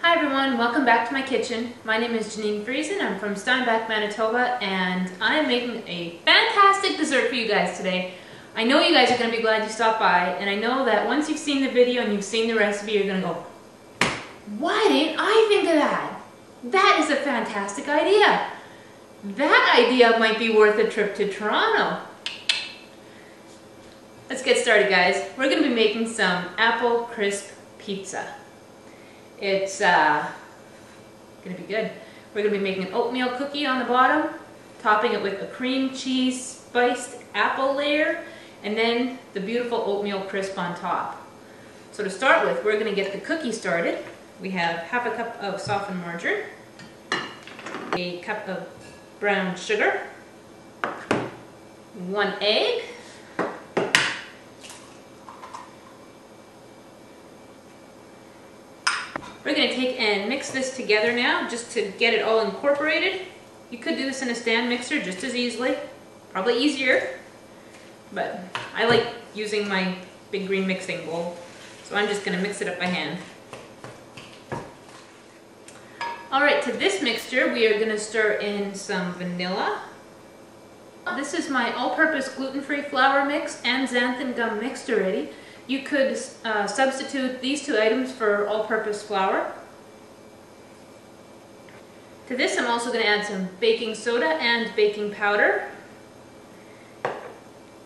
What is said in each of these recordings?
Hi everyone, welcome back to my kitchen. My name is Janine Friesen. I'm from Steinbach, Manitoba, and I am making a fantastic dessert for you guys today. I know you guys are going to be glad you stopped by, and I know that once you've seen the video and you've seen the recipe, you're going to go, why didn't I think of that? That is a fantastic idea. That idea might be worth a trip to Toronto. Let's get started, guys. We're going to be making some apple crisp pizza. It's going to be good. We're going to be making an oatmeal cookie on the bottom, topping it with a cream cheese spiced apple layer, and then the beautiful oatmeal crisp on top. So to start with, we're going to get the cookie started. We have half a cup of softened margarine, a cup of brown sugar, 1 egg, we're going to take and mix this together now just to get it all incorporated. You could do this in a stand mixer just as easily, probably easier, but I like using my big green mixing bowl, so I'm just going to mix it up by hand. Alright, to this mixture we are going to stir in some vanilla. This is my all-purpose gluten-free flour mix and xanthan gum mixed already. You could substitute these two items for all-purpose flour. To this I'm also going to add some baking soda and baking powder,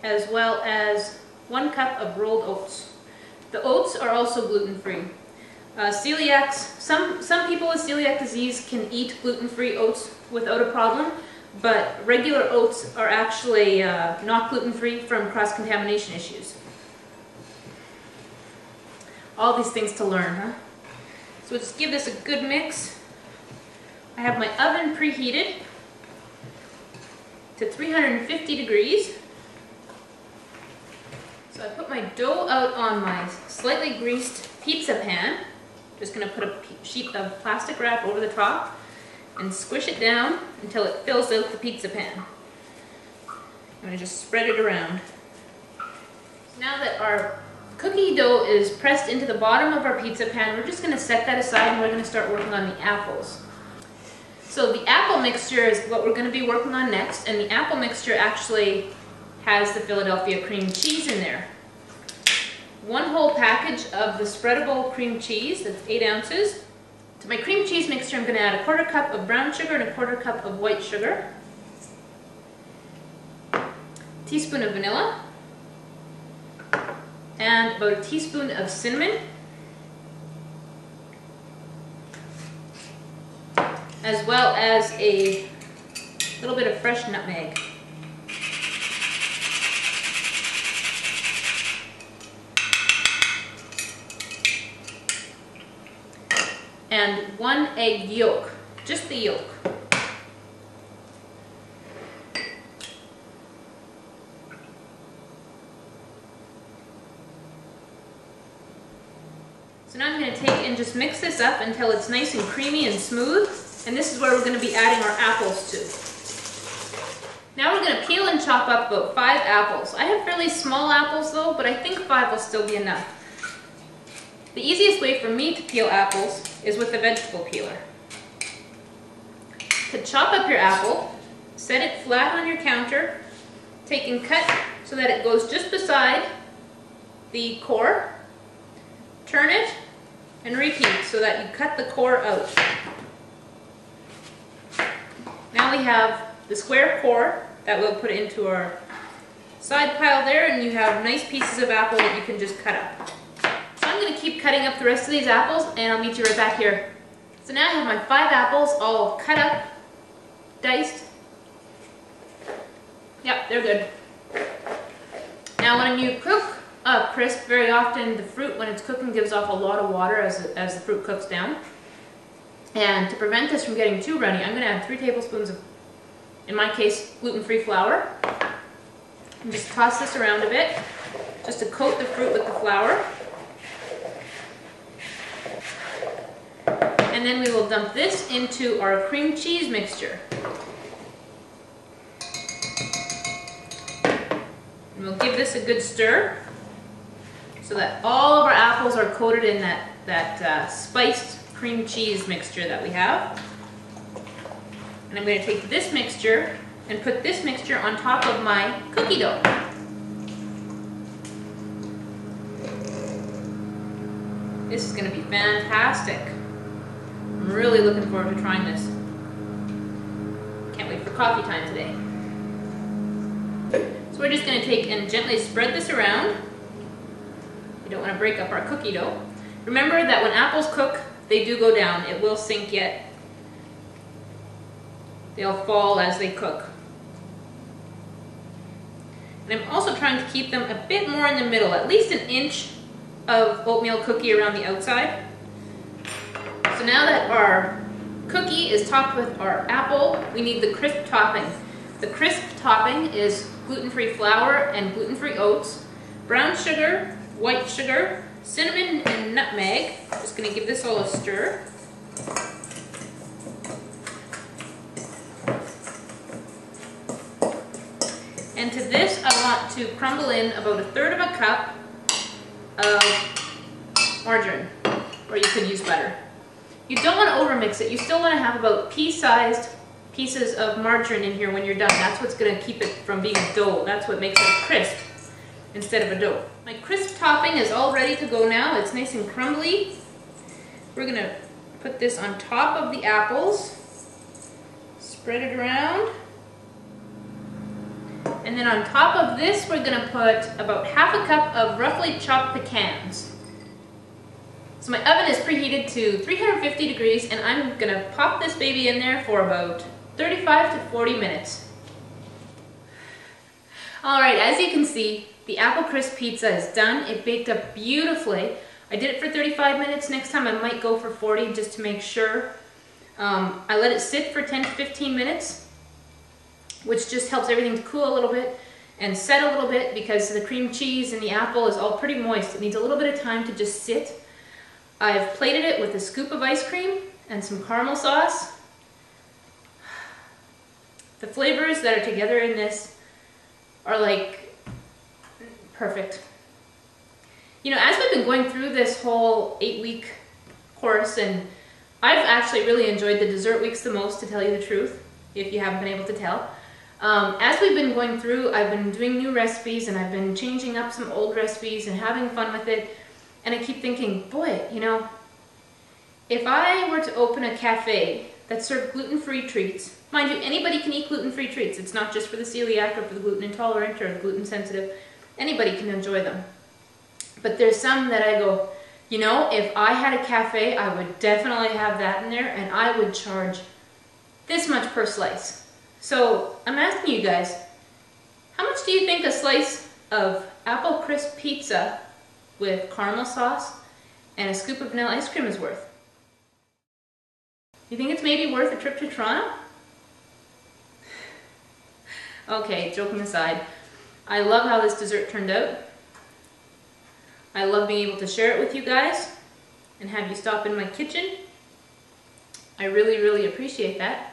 as well as 1 cup of rolled oats. The oats are also gluten-free. Celiacs, some people with celiac disease can eat gluten-free oats without a problem, but regular oats are actually not gluten-free from cross-contamination issues. All these things to learn, huh? So just give this a good mix. I have my oven preheated to 350 degrees. So I put my dough out on my slightly greased pizza pan. Just going to put a sheet of plastic wrap over the top and squish it down until it fills out the pizza pan. I'm going to just spread it around. So now that our cookie dough is pressed into the bottom of our pizza pan, we're just going to set that aside and we're going to start working on the apples. So the apple mixture is what we're going to be working on next, and the apple mixture actually has the Philadelphia cream cheese in there. 1 whole package of the spreadable cream cheese, that's 8 ounces. To my cream cheese mixture I'm going to add a 1/4 cup of brown sugar and a 1/4 cup of white sugar. Teaspoon of vanilla. And about a teaspoon of cinnamon, as well as a little bit of fresh nutmeg. And 1 egg yolk, just the yolk. So now I'm going to take and just mix this up until it's nice and creamy and smooth, and this is where we're going to be adding our apples to. Now we're going to peel and chop up about 5 apples. I have fairly small apples though, but I think 5 will still be enough. The easiest way for me to peel apples is with the vegetable peeler. To chop up your apple, set it flat on your counter, take and cut so that it goes just beside the core. Turn it and repeat so that you cut the core out. Now we have the square core that we'll put into our side pile there, and you have nice pieces of apple that you can just cut up. So I'm going to keep cutting up the rest of these apples and I'll meet you right back here. So now I have my 5 apples all cut up, diced. Yep, they're good. Now when you cook crisp, very often the fruit, when it's cooking, gives off a lot of water as the fruit cooks down. And to prevent this from getting too runny, I'm going to add 3 tablespoons of, in my case, gluten-free flour. And just toss this around a bit, just to coat the fruit with the flour. And then we will dump this into our cream cheese mixture. And we'll give this a good stir so that all of our apples are coated in that spiced cream cheese mixture that we have. And I'm going to take this mixture and put this mixture on top of my cookie dough. This is going to be fantastic. I'm really looking forward to trying this. Can't wait for coffee time today. So we're just going to take and gently spread this around. You don't want to break up our cookie dough. Remember that when apples cook, they do go down. It will sink yet. They'll fall as they cook. And I'm also trying to keep them a bit more in the middle, at least an inch of oatmeal cookie around the outside. So now that our cookie is topped with our apple, we need the crisp topping. The crisp topping is gluten-free flour and gluten-free oats, brown sugar, white sugar, cinnamon, and nutmeg. Just going to give this all a stir. And to this, I want to crumble in about 1/3 of a cup of margarine, or you could use butter. You don't want to overmix it. You still want to have about pea-sized pieces of margarine in here when you're done. That's what's going to keep it from being a dough. That's what makes it crisp instead of a dough. My crisp topping is all ready to go now. It's nice and crumbly. We're going to put this on top of the apples, spread it around, and then on top of this we're going to put about 1/2 cup of roughly chopped pecans. So my oven is preheated to 350 degrees and I'm going to pop this baby in there for about 35 to 40 minutes. Alright, as you can see, the apple crisp pizza is done. It baked up beautifully. I did it for 35 minutes. Next time I might go for 40 just to make sure. I let it sit for 10 to 15 minutes, which just helps everything to cool a little bit and set a little bit because the cream cheese and the apple is all pretty moist. It needs a little bit of time to just sit. I've plated it with a scoop of ice cream and some caramel sauce. The flavors that are together in this are like perfect. You know, as we've been going through this whole 8-week course, and I've actually really enjoyed the dessert weeks the most, to tell you the truth, if you haven't been able to tell. As we've been going through, I've been doing new recipes and I've been changing up some old recipes and having fun with it. And I keep thinking, boy, you know, if I were to open a cafe that served gluten-free treats, mind you, anybody can eat gluten-free treats. It's not just for the celiac or for the gluten intolerant or the gluten sensitive. Anybody can enjoy them. But there's some that I go, you know, if I had a cafe, I would definitely have that in there and I would charge this much per slice. So I'm asking you guys, how much do you think a slice of apple crisp pizza with caramel sauce and a scoop of vanilla ice cream is worth? You think it's maybe worth a trip to Toronto? Okay, joking aside, I love how this dessert turned out. I love being able to share it with you guys and have you stop in my kitchen. I really, really appreciate that.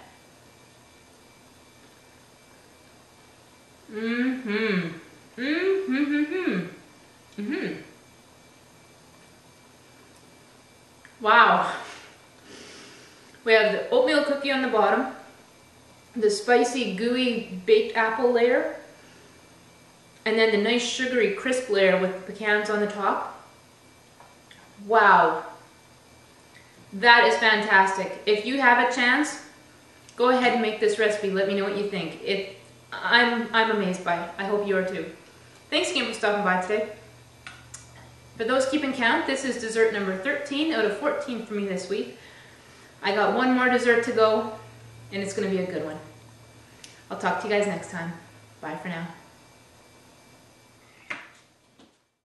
Wow. We have the oatmeal cookie on the bottom, the spicy, gooey baked apple layer, and then the nice sugary crisp layer with pecans on the top. Wow. That is fantastic. If you have a chance, go ahead and make this recipe. Let me know what you think. I'm amazed by it. I hope you are too. Thanks again for stopping by today. For those keeping count, this is dessert number 13 out of 14 for me this week. I got one more dessert to go, and it's going to be a good one. I'll talk to you guys next time. Bye for now.